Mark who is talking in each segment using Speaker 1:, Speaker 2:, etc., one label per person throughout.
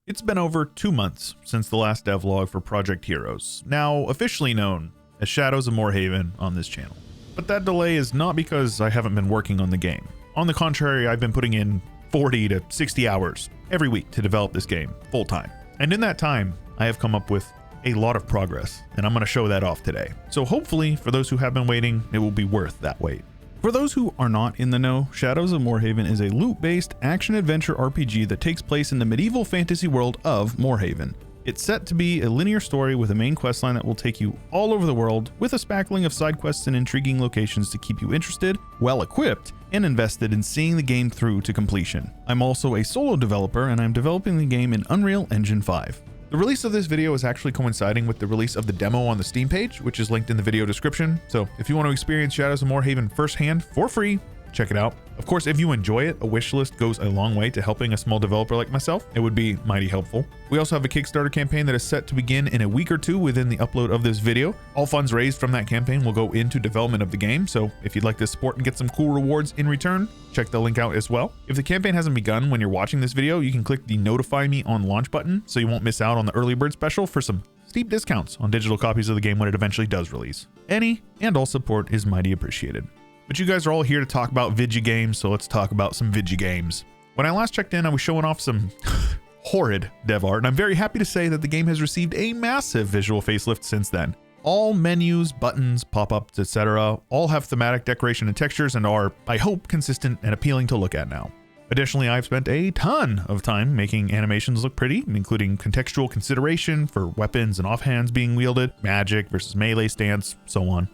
Speaker 1: It's been over 2 months since the last devlog for Project Heroes, now officially known as Shadows of Morhaven on this channel. But that delay is not because I haven't been working on the game. On the contrary, I've been putting in 40 to 60 hours every week to develop this game full time. And in that time, I have come up with a lot of progress, and I'm going to show that off today. So hopefully, for those who have been waiting, it will be worth that wait. For those who are not in the know, Shadows of Morhaven is a loot-based action-adventure RPG that takes place in the medieval fantasy world of Morhaven. It's set to be a linear story with a main questline that will take you all over the world, with a spackling of side quests and intriguing locations to keep you interested, well-equipped, and invested in seeing the game through to completion. I'm also a solo developer, and I'm developing the game in Unreal Engine 5. The release of this video is actually coinciding with the release of the demo on the Steam page, which is linked in the video description. So if you want to experience Shadows of Morhaven firsthand for free, check it out. Of course, if you enjoy it, a wish list goes a long way to helping a small developer like myself. It would be mighty helpful. We also have a Kickstarter campaign that is set to begin in a week or two within the upload of this video. All funds raised from that campaign will go into development of the game, so if you'd like to support and get some cool rewards in return, check the link out as well. If the campaign hasn't begun when you're watching this video, you can click the notify me on launch button so you won't miss out on the early bird special for some steep discounts on digital copies of the game when it eventually does release. Any and all support is mighty appreciated. But you guys are all here to talk about Vigi games, so let's talk about some Vigi games. When I last checked in, I was showing off some horrid dev art, and I'm very happy to say that the game has received a massive visual facelift since then. All menus, buttons, pop-ups, etc. all have thematic decoration and textures and are, I hope, consistent and appealing to look at now. Additionally, I've spent a ton of time making animations look pretty, including contextual consideration for weapons and offhands being wielded, magic versus melee stance, so on.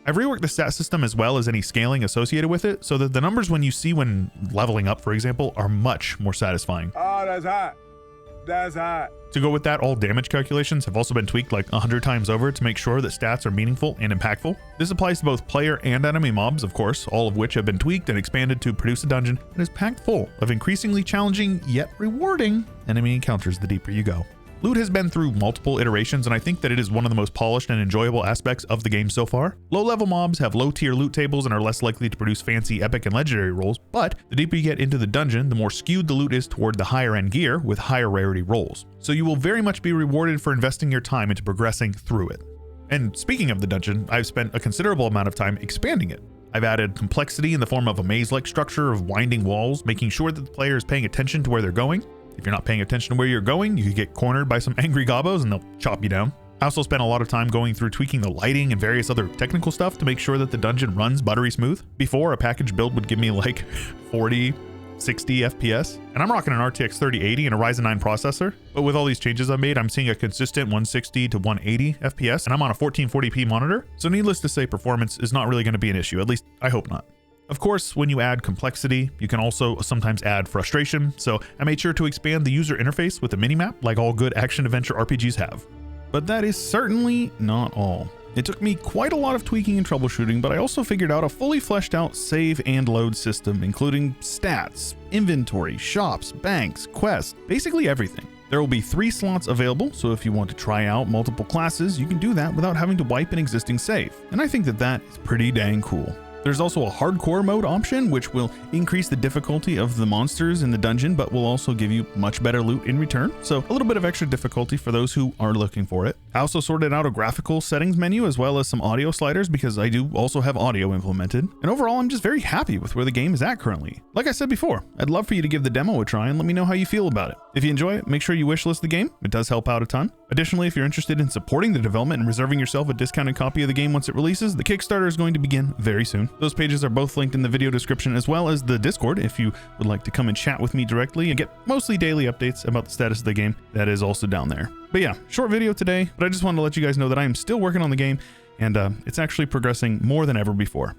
Speaker 1: I've reworked the stat system as well as any scaling associated with it, so that the numbers when you see when leveling up, for example, are much more satisfying.
Speaker 2: Oh, that's hot. That's hot.
Speaker 1: To go with that, all damage calculations have also been tweaked like 100 times over to make sure that stats are meaningful and impactful. This applies to both player and enemy mobs, of course, all of which have been tweaked and expanded to produce a dungeon that is packed full of increasingly challenging yet rewarding enemy encounters the deeper you go. Loot has been through multiple iterations, and I think that it is one of the most polished and enjoyable aspects of the game so far. Low-level mobs have low-tier loot tables and are less likely to produce fancy, epic, and legendary rolls, but the deeper you get into the dungeon, the more skewed the loot is toward the higher-end gear with higher rarity rolls. So you will very much be rewarded for investing your time into progressing through it. And speaking of the dungeon, I've spent a considerable amount of time expanding it. I've added complexity in the form of a maze-like structure of winding walls, making sure that the player is paying attention to where they're going. If you're not paying attention to where you're going, you could get cornered by some angry gobbos and they'll chop you down. I also spent a lot of time going through tweaking the lighting and various other technical stuff to make sure that the dungeon runs buttery smooth. Before, a package build would give me like 40, 60 FPS, and I'm rocking an RTX 3080 and a Ryzen 9 processor. But with all these changes I've made, I'm seeing a consistent 160 to 180 FPS, and I'm on a 1440p monitor. So needless to say, performance is not really going to be an issue, at least I hope not. Of course, when you add complexity, you can also sometimes add frustration, so I made sure to expand the user interface with a minimap like all good action-adventure RPGs have. But that is certainly not all. It took me quite a lot of tweaking and troubleshooting, but I also figured out a fully fleshed out save and load system, including stats, inventory, shops, banks, quests, basically everything. There will be 3 slots available, so if you want to try out multiple classes, you can do that without having to wipe an existing save, and I think that that is pretty dang cool. There's also a hardcore mode option, which will increase the difficulty of the monsters in the dungeon, but will also give you much better loot in return. So a little bit of extra difficulty for those who are looking for it. I also sorted out a graphical settings menu as well as some audio sliders because I do also have audio implemented. And overall, I'm just very happy with where the game is at currently. Like I said before, I'd love for you to give the demo a try and let me know how you feel about it. If you enjoy it, make sure you wishlist the game. It does help out a ton. Additionally, if you're interested in supporting the development and reserving yourself a discounted copy of the game once it releases, the Kickstarter is going to begin very soon. Those pages are both linked in the video description as well as the Discord if you would like to come and chat with me directly and get mostly daily updates about the status of the game. That is also down there. But yeah, short video today, but I just wanted to let you guys know that I am still working on the game and it's actually progressing more than ever before.